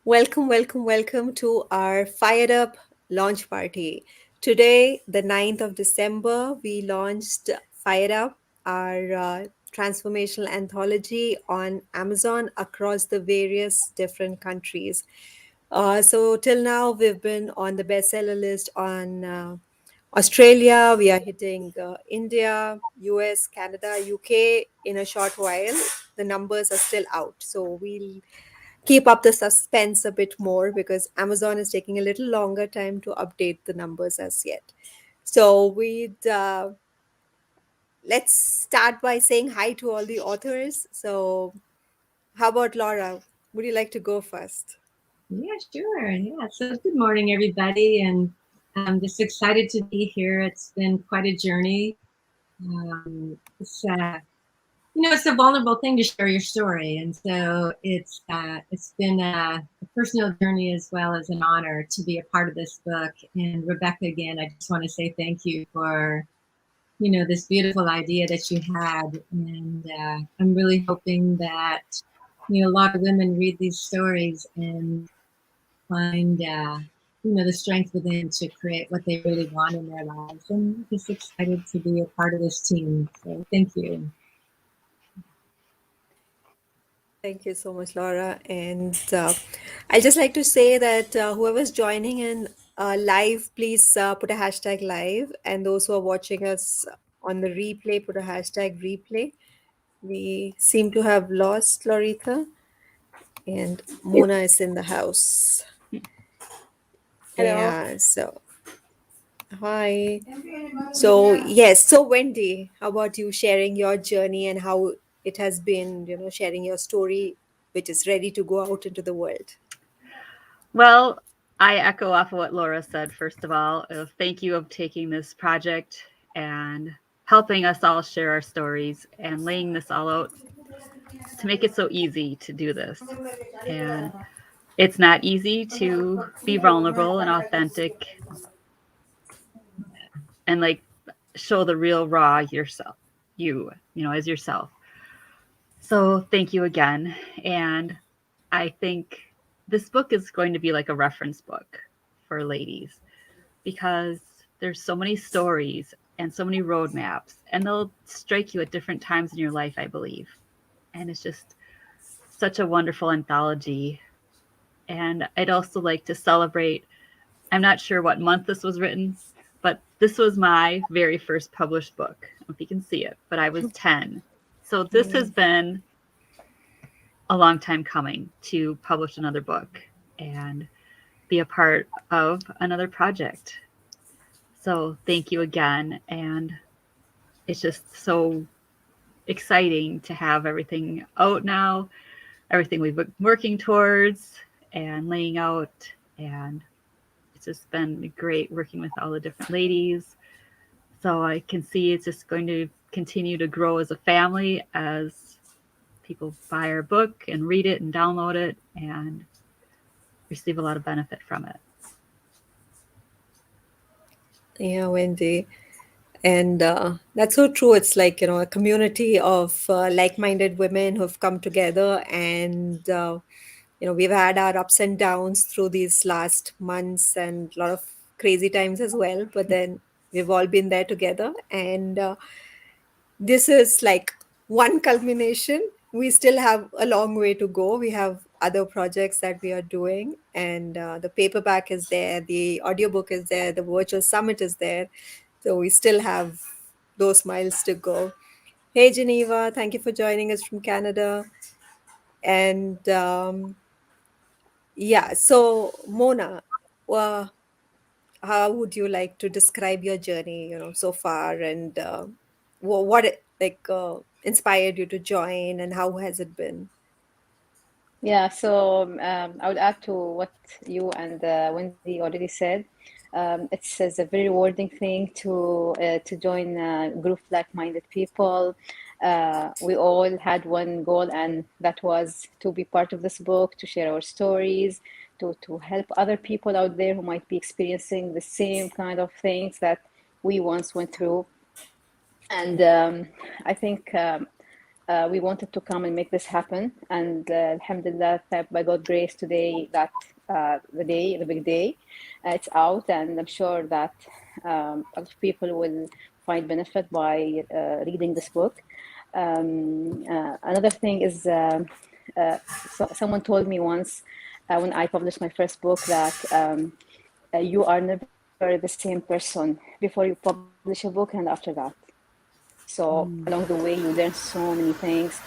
Welcome, welcome, welcome to our Fired Up launch party. Today, the 9th of December, we launched Fired Up, our transformational anthology on Amazon across the various different countries. So, till now, we've been on the bestseller list on Australia, we are hitting India, US, Canada, UK in a short while. The numbers are still out. So, we'll keep up the suspense a bit more because Amazon is taking a little longer time to update the numbers as yet. So we'd let's start by saying hi to all the authors. So how about Laura? Would you like to go first? Yeah, sure. Yeah. So good morning, everybody. And I'm just excited to be here. It's been quite a journey. It's a vulnerable thing to share your story. And so it's been a personal journey as well as an honor to be a part of this book. And Rebecca, again, I just want to say thank you for, this beautiful idea that you had. And I'm really hoping that, a lot of women read these stories and find the strength within to create what they really want in their lives. And I'm just excited to be a part of this team. So thank you. Thank you so much, Laura. And I'd just like to say that whoever's joining in live, please put a hashtag live. And those who are watching us on the replay, put a hashtag replay. We seem to have lost Loretha, and Mona is in the house. Hello. Yeah, so hi. So, yes, so Wendy, how about you sharing your journey and how it has been, sharing your story, which is ready to go out into the world? Well, I echo off of what Laura said, first of all. Thank you of taking this project and helping us all share our stories and laying this all out to make it so easy to do this. And it's not easy to be vulnerable and authentic and like show the real raw yourself, as yourself. So thank you again. And I think this book is going to be like a reference book for ladies because there's so many stories and so many roadmaps, and they'll strike you at different times in your life, I believe. And it's just such a wonderful anthology. And I'd also like to celebrate, I'm not sure what month this was written, but this was my very first published book. I don't know if you can see it, but I was 10. So this has Mm. been a long time coming to publish another book and be a part of another project. So thank you again. And it's just so exciting to have everything out now, everything we've been working towards and laying out. And it's just been great working with all the different ladies. So I can see it's just going to continue to grow as a family as people buy our book and read it and download it and receive a lot of benefit from it. Yeah, Wendy. And that's so true. It's like, a community of like minded women who've come together. And, we've had our ups and downs through these last months and a lot of crazy times as well. But then we've all been there together. And this is like one culmination. We still have a long way to go. We have other projects that we are doing, and the paperback is there, the audiobook is there, the virtual summit is there. So we still have those miles to go. Hey, Geneva, thank you for joining us from Canada. And yeah, so Mona, uh, how would you like to describe your journey, so far, and what inspired you to join, and how has it been? Yeah, so I would add to what you and Wendy already said. It's a very rewarding thing to join a group of like-minded people. We all had one goal, and that was to be part of this book, to share our stories, to help other people out there who might be experiencing the same kind of things that we once went through. And I think we wanted to come and make this happen. And alhamdulillah, by God's grace, today that the big day, it's out, and I'm sure that a lot of people will find benefit by reading this book. Another thing is, someone told me once when I published my first book that you are never the same person before you publish a book and after that. So along the way, you learn so many things.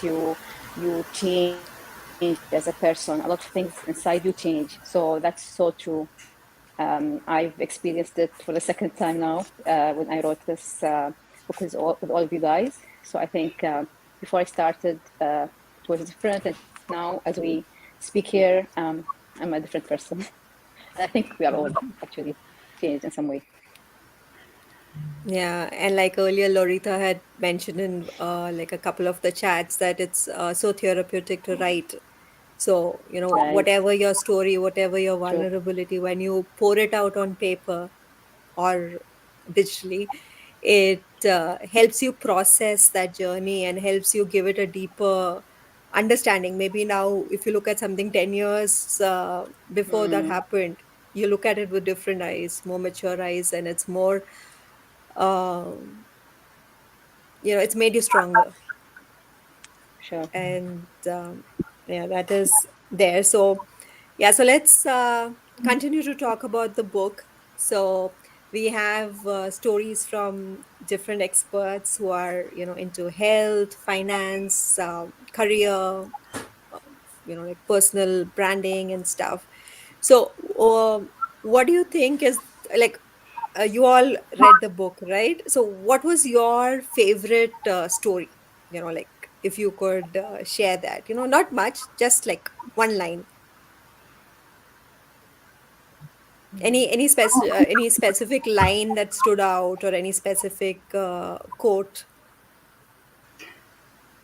You change as a person. A lot of things inside you change. So that's so true. I've experienced it for the second time now when I wrote this book with all of you guys. So I think before I started, it was different, and now as we speak here, I'm a different person. And I think we are all actually changed in some way. Yeah, and like earlier, Lorita had mentioned in like a couple of the chats that it's so therapeutic to write. So, Right. whatever your story, whatever your True. vulnerability, when you pour it out on paper or digitally, it helps you process that journey and helps you give it a deeper understanding. Maybe now, if you look at something 10 years before that Mm, happened, you look at it with different eyes, more mature eyes, and it's more, um, it's made you stronger. sure. And yeah, that is there. So, yeah, so let's continue to talk about the book. So, we have stories from different experts who are, into health, finance, career, like personal branding and stuff. So, what do you think is like? You all read the book, right? So, what was your favorite story? Like if you could share that, not much, just like one line. Any specific line that stood out, or any specific quote?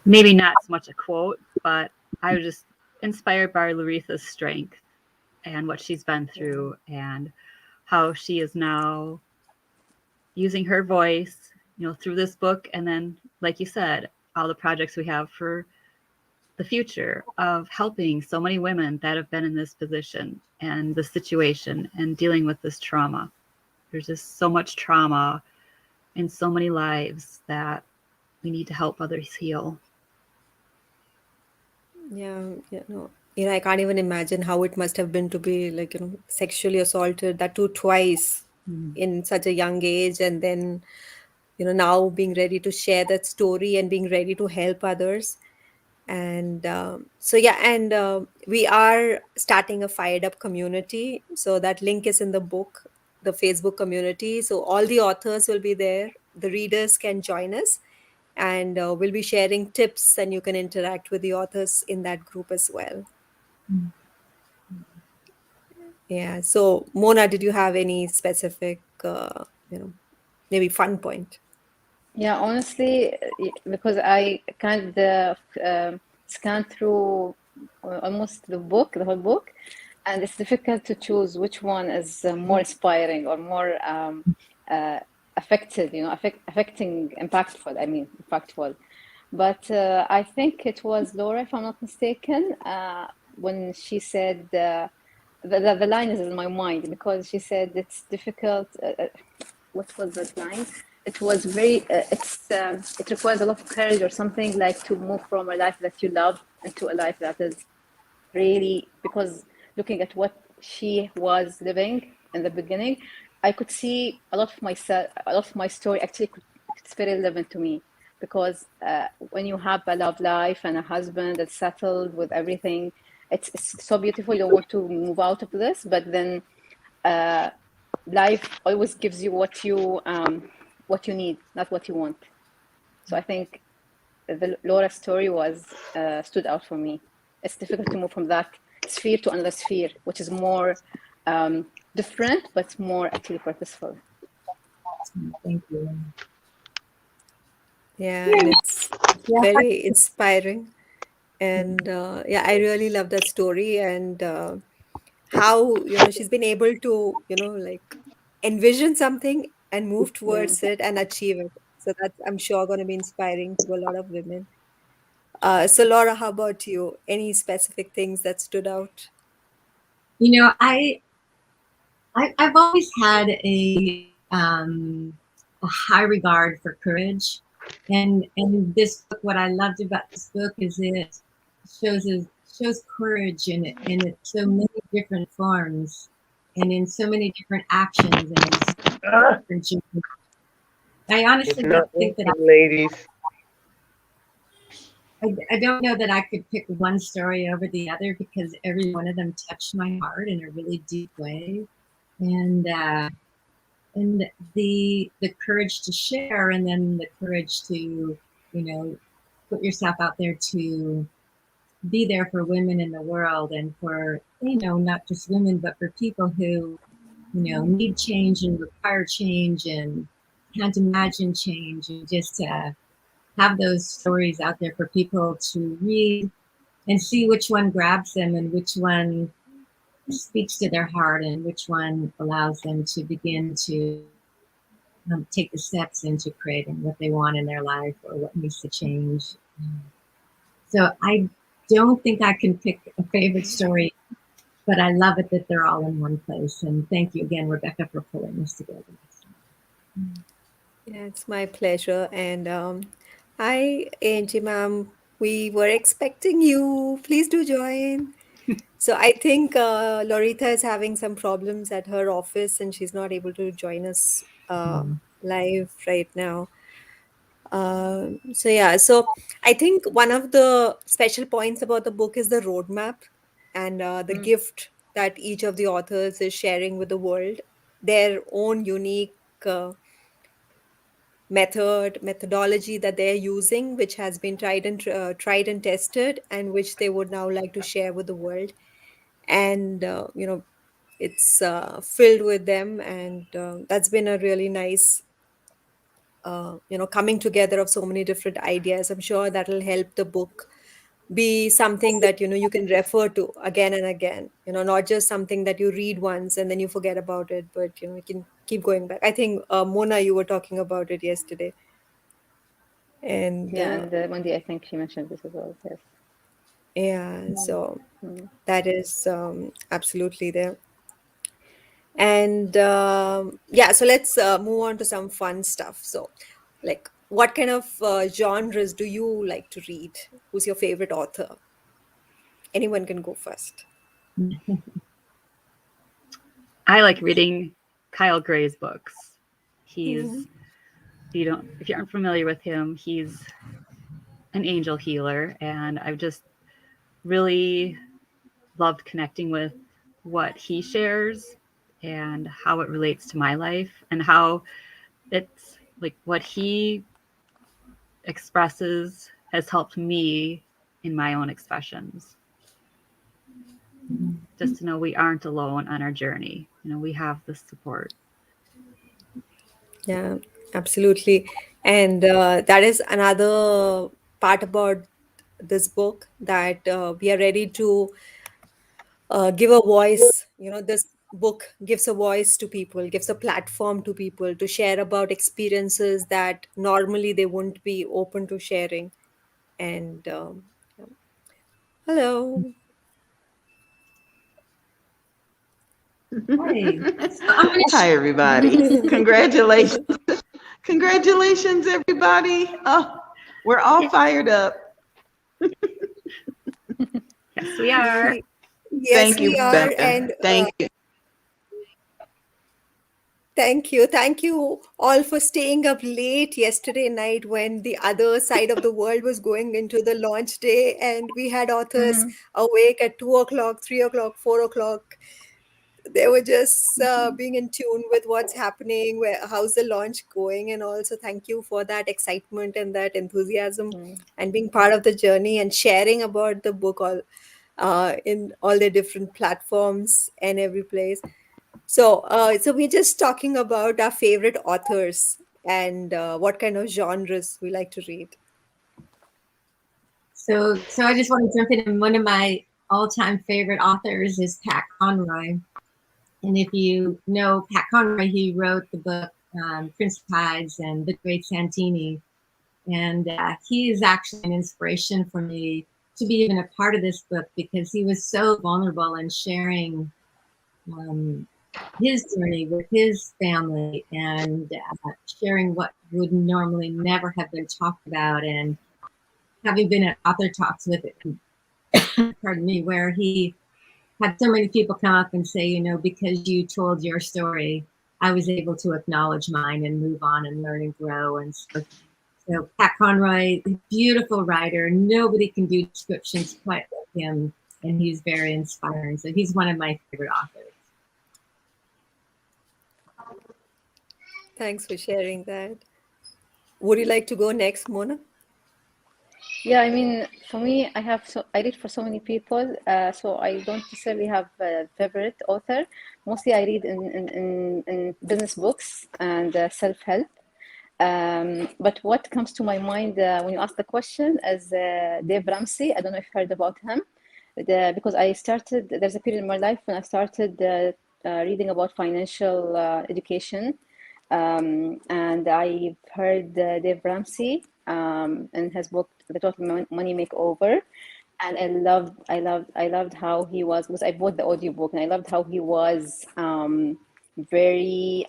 Maybe not so much a quote, but I was just inspired by Laritha's strength and what she's been through and how she is now using her voice, through this book. And then, like you said, all the projects we have for the future of helping so many women that have been in this position and the situation and dealing with this trauma. There's just so much trauma in so many lives that we need to help others heal. Yeah, no. I can't even imagine how it must have been to be like, sexually assaulted, that too twice Mm. in such a young age, and then, now being ready to share that story and being ready to help others. And so, yeah, and we are starting a Fired Up community. So that link is in the book, the Facebook community. So all the authors will be there. The readers can join us, and we'll be sharing tips, and you can interact with the authors in that group as well. Mm. Yeah. So, Mona, did you have any specific, maybe fun point? Yeah, honestly, because I kind of scanned through almost the whole book, and it's difficult to choose which one is more inspiring or more uh, affected, affecting, impactful. I mean, impactful. But I think it was Laura, if I'm not mistaken, when she said the line is in my mind because she said it's difficult. What was that line? It was very. It requires a lot of courage or something like to move from a life that you love into a life that is really, because looking at what she was living in the beginning, I could see a lot of myself, a lot of my story actually it's very relevant to me because when you have a love life and a husband that's settled with everything, it's so beautiful. You want to move out of this, but then uh, life always gives you what you need, not what you want. So I think the Laura story was stood out for me. It's difficult to move from that sphere to another sphere, which is more different, but more actually purposeful. Thank you. Yeah, and it's very inspiring. And yeah, I really love that story, and how, she's been able to, like envision something and move Yeah, towards it and achieve it. So that's, I'm sure, going to be inspiring to a lot of women. So Laura, how about you? Any specific things that stood out? You know, I've always had a high regard for courage, and this book. What I loved about this book is it shows us shows courage in so many different forms, and in so many different actions, and in so Ah, many different journeys. I it's honestly not don't think that working, ladies. I don't know that I could pick one story over the other because every one of them touched my heart in a really deep way, and and the courage to share, and then the courage to put yourself out there to be there for women in the world, and for not just women but for people who need change and require change and can't imagine change, and just to have those stories out there for people to read and see which one grabs them and which one speaks to their heart and which one allows them to begin to take the steps into creating what they want in their life or what needs to change. So I don't think I can pick a favorite story, but I love it that they're all in one place. And thank you again, Rebecca, for pulling this together. Yeah, it's my pleasure. And hi, Angie, ma'am. We were expecting you. Please do join. So I think Lorita is having some problems at her office and she's not able to join us live right now. So yeah, so I think one of the special points about the book is the roadmap and the gift that each of the authors is sharing with the world, their own unique methodology that they're using, which has been tried and tested, and which they would now like to share with the world. And it's filled with them, and that's been a really nice coming together of so many different ideas. I'm sure that'll help the book be something that you can refer to again and again, not just something that you read once and then you forget about it, but you can keep going back. I think Mona, you were talking about it yesterday. And Yeah, and Wendy, I think she mentioned this as well. Yes. yeah, so Mm. that is absolutely there. And yeah, so let's move on to some fun stuff. So, like, what kind of genres do you like to read? Who's your favorite author? Anyone can go first. I like reading Kyle Gray's books. He's Mhm. if you aren't familiar with him, he's an angel healer, and I've just really loved connecting with what he shares and how it relates to my life, and how it's like what he expresses has helped me in my own expressions. Just to know we aren't alone on our journey. We have this support. Yeah, absolutely. And that is another part about this book, that we are ready to give a voice. This book gives a voice to people, gives a platform to people to share about experiences that normally they wouldn't be open to sharing. And yeah. Hello. Hey, so I'm going to Hi, everybody. Congratulations. Congratulations, everybody. Oh, we're all fired up. Yes, we are. Yes, Thank you, we are. Rebecca. And Thank you. thank you. Thank you all for staying up late yesterday night when the other side of the world was going into the launch day, and we had authors awake at 2 o'clock, 3 o'clock, 4 o'clock. They were just being in tune with what's happening, how's the launch going, and also thank you for that excitement and that enthusiasm Mm. and being part of the journey and sharing about the book all in all the different platforms and every place. So we're just talking about our favorite authors and what kind of genres we like to read. so I just want to jump in. And one of my all-time favorite authors is Pat Conroy. And if you know Pat Conroy, he wrote the book Prince of Tides and The Great Santini. And he is actually an inspiration for me to be even a part of this book, because he was so vulnerable in sharing his journey with his family, and sharing what would normally never have been talked about. And having been at author talks with it, pardon me, where he had so many people come up and say, you know, because you told your story, I was able to acknowledge mine and move on and learn and grow. And so Pat Conroy, beautiful writer. Nobody can do descriptions quite like him, and he's very inspiring. So he's one of my favorite authors. Thanks for sharing that. Would you like to go next, Mona? Yeah, I mean, for me, I read for so many people, so I don't necessarily have a favorite author. Mostly, I read in business books and self-help. But what comes to my mind when you ask the question is Dave Ramsey. I don't know if you've heard about him. Because there's a period in my life when I started reading about financial education. And I've heard Dave Ramsey and his book, The Total Money Makeover. And I loved how he was, because I bought the audiobook, and I loved how he was very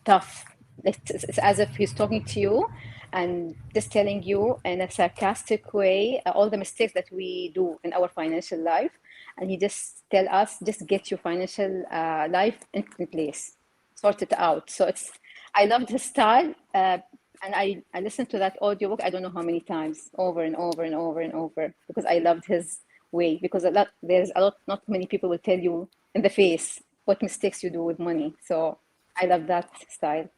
tough. It's as if he's talking to you and just telling you in a sarcastic way all the mistakes that we do in our financial life. And he just tell us, just get your financial life in place, sort it out. So I loved his style. And I listened to that audiobook, I don't know how many times, over and over and over and over, because I loved his way. Because not many people will tell you in the face what mistakes you do with money. So I love that style.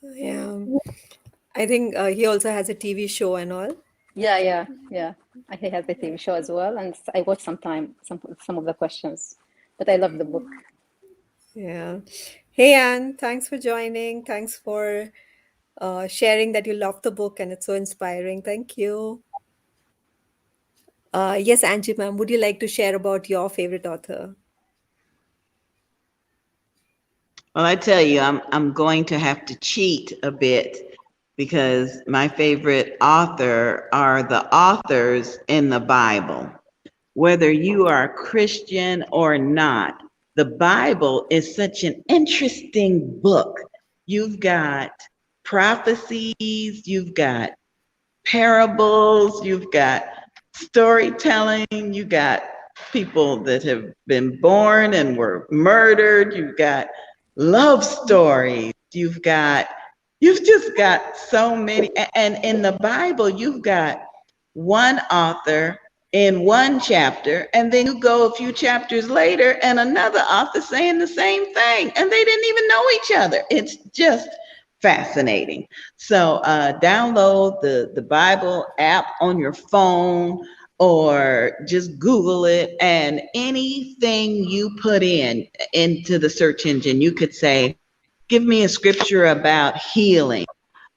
Yeah. I think he also has a TV show and all. Yeah. I have the TV show as well, and I watched some of the questions, but I love the book. Yeah. Hey, Anne, thanks for joining. Thanks for sharing that you love the book and it's so inspiring. Thank you. Yes, Angie, ma'am, would you like to share about your favorite author? Well, I tell you, I'm going to have to cheat a bit, because my favorite author are the authors in the Bible. Whether you are Christian or not, the Bible is such an interesting book. You've got prophecies, you've got parables, you've got storytelling, you got people that have been born and were murdered, you've got love stories, you've just got so many. And in the Bible, you've got one author in one chapter, and then you go a few chapters later and another author saying the same thing, and they didn't even know each other. It's just fascinating. So download the Bible app on your phone, or just Google it, and anything you put into the search engine, you could say, give me a scripture about healing,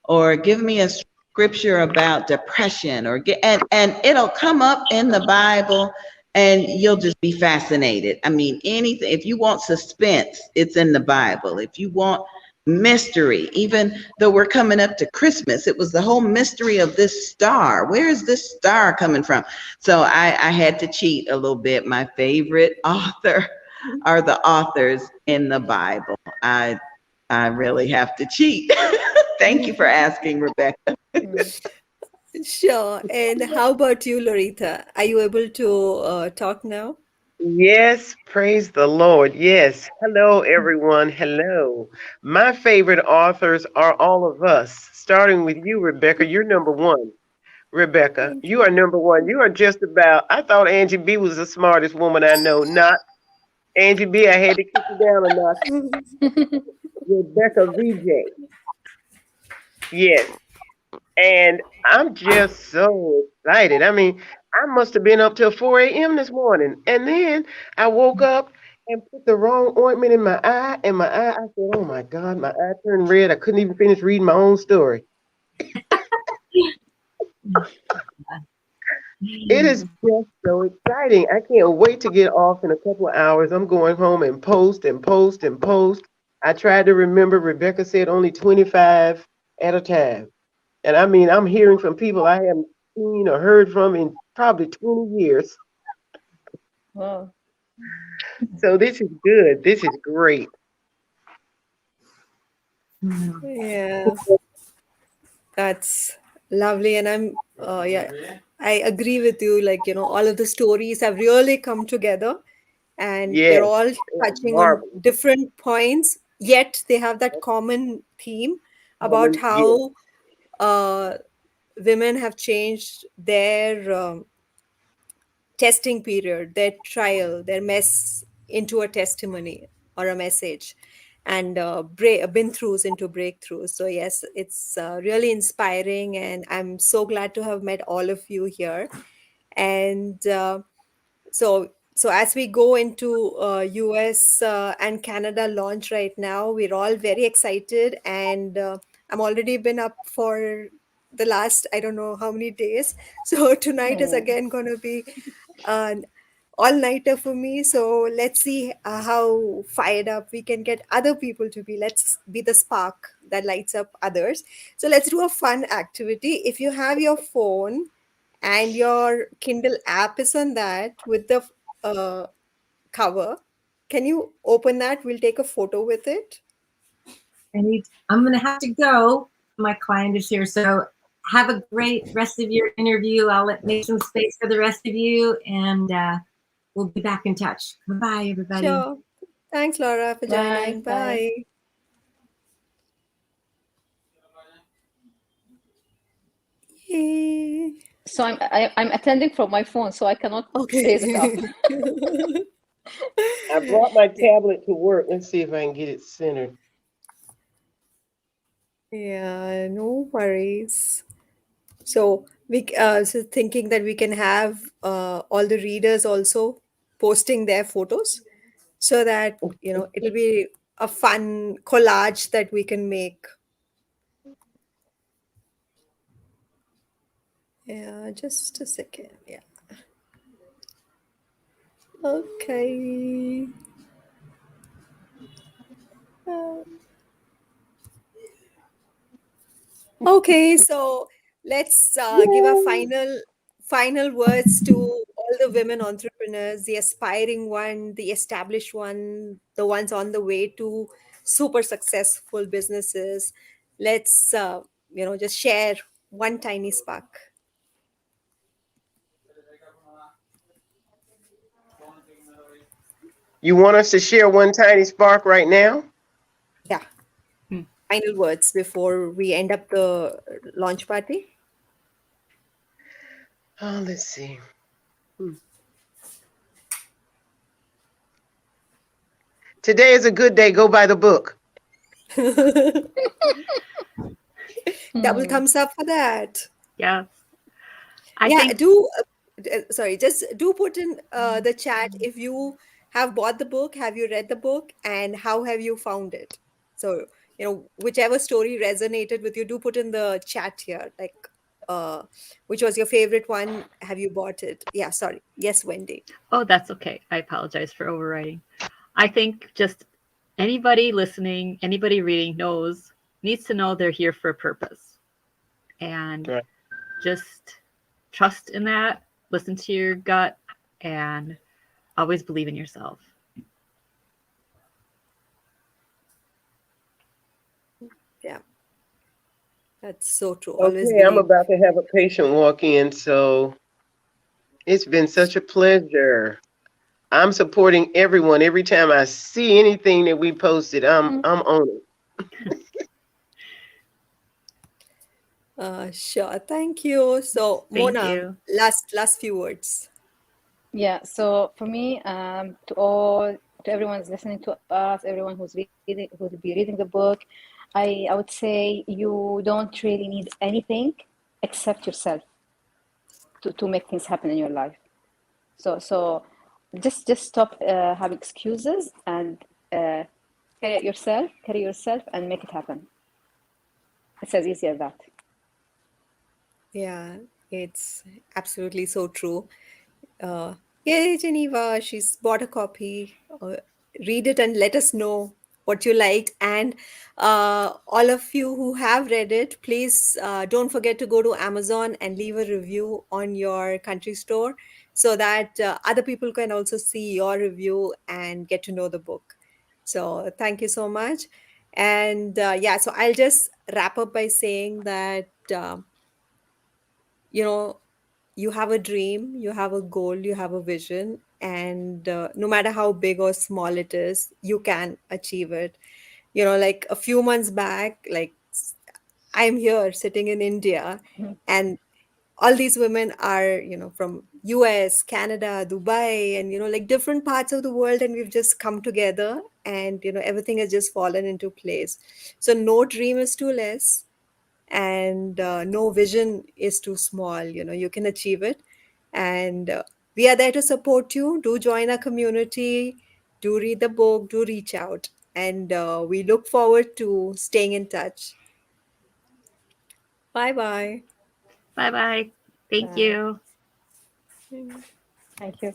or give me a scripture about depression, and it'll come up in the Bible, and you'll just be fascinated. I mean, anything. If you want suspense, it's in the Bible. If you want mystery, even though we're coming up to Christmas, it was the whole mystery of this star. Where is this star coming from? So I had to cheat a little bit. My favorite author are the authors in the Bible. I really have to cheat. Thank you for asking, Rebecca. Sure. And how about you, Loretta? Are you able to talk now? Yes, praise the Lord. Yes. Hello, everyone. Hello. My favorite authors are all of us, starting with you, Rebecca. You're number one. Rebecca, Thank you are number one. You are just about, I thought Angie B was the smartest woman I know. Not Angie B. I had to kick you down a notch. you. Rebecca VJ. Yes. And I'm just so excited. I mean, I must have been up till 4 a.m. this morning. And then I woke up and put the wrong ointment in my eye. And my eye, I said, oh my God, my eye turned red. I couldn't even finish reading my own story. It is just so exciting. I can't wait to get off in a couple of hours. I'm going home and post and post and post. I tried to remember. Rebecca said only 25 at a time. And I mean, I'm hearing from people I haven't seen or heard from in probably 20 years. Wow. So this is good. This is great. Yeah, that's lovely. And I agree with you. Like, all of the stories have really come together and they're Yes, all it's touching on marvelous. different points, yet they have that common theme about Yes, how uh, women have changed their testing period, their trial, their mess into a testimony or a message, and been throughs into breakthroughs. So, yes, it's really inspiring, and I'm so glad to have met all of you here. And so as we go into US and Canada launch right now, we're all very excited, and I'm already been up for the last I don't know how many days. So tonight is Oh. again going to be an all-nighter for me. So let's see how fired up we can get other people to be. Let's be the spark that lights up others. So let's do a fun activity. If you have your phone and your Kindle app is on that with the uh, cover, can you open that? We'll take a photo with it. I'm going to have to go. My client is here. So have a great rest of your interview. I'll make some space for the rest of you, and we'll be back in touch. Bye-bye, everybody. Sure. Thanks, Laura, for Bye. joining. Bye. Bye. Yay. So I'm attending from my phone, so I cannot raise it up. Okay. I brought my tablet to work. Let's see if I can get it centered. Yeah, no worries. So so thinking that we can have all the readers also posting their photos so that it'll be a fun collage that we can make. Yeah, just a second. Yeah. Okay. Uh, Okay, so let's give our final words to all the women entrepreneurs, the aspiring one, the established one, the ones on the way to super successful businesses. Let's just share one tiny spark. You want us to share one tiny spark right now? Yeah, final words before we end up the launch party. Oh, let's see. Today is a good day. Go buy the book. Double thumbs up for that. Yes. I Yeah, think sorry, just do put in the chat if you have bought the book, have you read the book, and how have you found it. So whichever story resonated with you, do put in the chat here, like which was your favorite one, have you bought it. Yeah, sorry. Yes, Wendy. oh, that's okay. I apologize for overriding. I think just anybody listening, anybody reading needs to know they're here for a purpose. And Right. just trust in that, listen to your gut, and always believe in yourself. Yeah, that's so true. Always Okay, I'm believe. about to have a patient walk in, so it's been such a pleasure. I'm supporting everyone. Every time I see anything that we posted, I'm on it. Sure. Thank you. So, Thank Mona, you. last few words. Yeah, so for me, to everyone who's listening to us, everyone who's reading, who will be reading the book, I would say you don't really need anything except yourself to make things happen in your life. So just stop having excuses and carry yourself and make it happen. It's as easy as that. Yeah, it's absolutely so true. Yay, Geneva, she's bought a copy. Read it and let us know what you liked. And all of you who have read it, please don't forget to go to Amazon and leave a review on your country store, so that other people can also see your review and get to know the book. So thank you so much. And yeah, so I'll just wrap up by saying that, you know, you have a dream, you have a goal, you have a vision, and no matter how big or small it is, you can achieve it. You know, like a few months back, like I'm here sitting in India, Mhm. and all these women are, you know, from US, Canada, Dubai, and, you know, like different parts of the world, and we've just come together, and, you know, everything has just fallen into place. So no dream is too less, and no vision is too small. You know, you can achieve it. And we are there to support you. Do join our community, do read the book, do reach out, and we look forward to staying in touch. Bye bye. Bye bye. Thank Bye. you. Thank you.